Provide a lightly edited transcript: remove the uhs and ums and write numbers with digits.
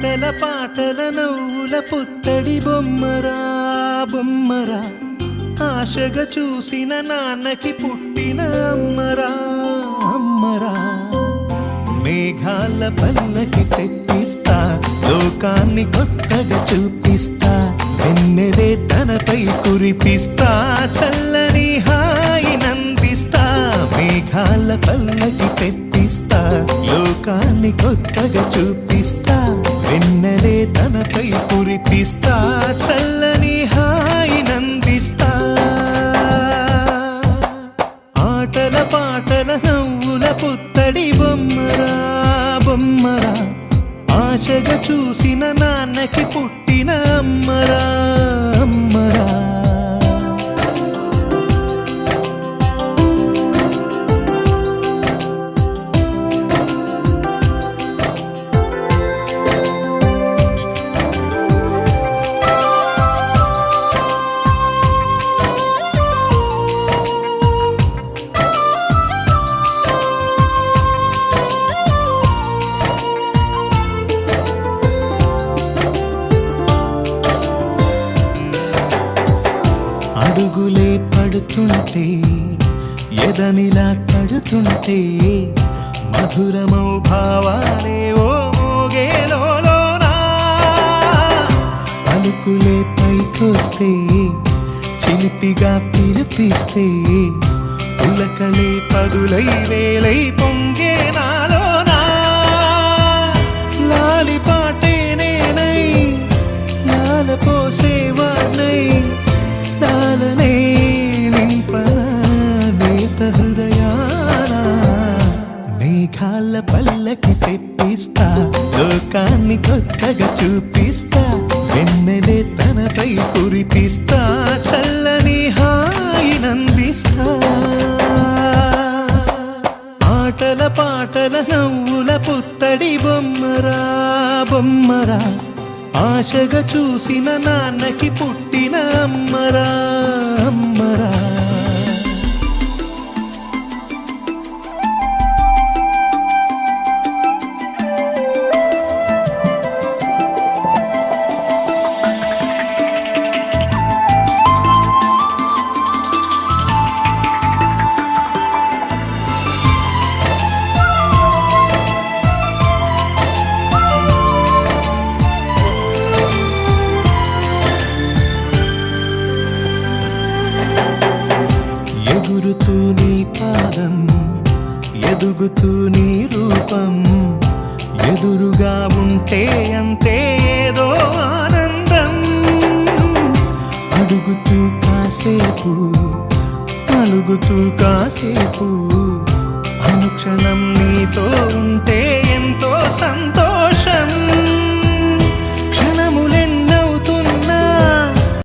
ఆటల పాటల నవ్వుల పుత్తడి బొమ్మరా బొమ్మరా, ఆశగా చూసిన నాన్నకి పుట్టిన అమ్మరా అమ్మరా. మేఘాల పల్లకి తెప్పిస్తా, లోకాన్ని కొత్తగా చూపిస్తా, వెన్నెలే తనపై కురిపిస్తా, చల్లని హాయి నందిస్తా. మేఘాల పల్లకి తెప్పిస్తా, లోకాన్ని కొత్తగా చూపిస్తా, వెన్నెలే తనపై కురిపిస్తా, చల్లని హాయి నందిస్తా. ఆటల పాటల నవ్వుల పుత్తడి బొమ్మరా బొమ్మరా, ఆశగా చూసిన నాన్నకి పుట్టిన అమ్మరా అమ్మరా. అడుగులే పడుతుంటే, ఎదనిలా తడుతుంటే, మధురమౌ భావాలే ఓ మోగేలోనా. పలుకులే పైకొస్తే, చిలిపిగా పిలిపిస్తే, ఉలకలే పదులై వేలై పొంగే నాలోనా. లాలిపాటే నేనై లాల పోసేవాణ్ణై, లాలనే నింపనా నేత హృదయాన. మేఘాల పల్లకి తెప్పిస్తా, లోకాన్ని కొత్తగా చూపిస్తా, వెన్నెలే తనపై కురిపిస్తా, చల్లని హాయి నందిస్తా. ఆటల పాటల నవ్వుల పుత్తడి బొమ్మరా బొమ్మరా, ఆశగా చూసిన నాన్నకి పుట్టిన అమ్మరా అమ్మరా. ఎగురుతూ నీ పాదం, ఎదుగుతూ నీ రూపం, ఎదురుగా ఉంటే అంతే ఏదో ఆనందం. అడుగుతూ కాసేపు, అలుగుతూ కాసేపు, అనుక్షణం నీతో ఉంటే ఎంతో సంతోషం.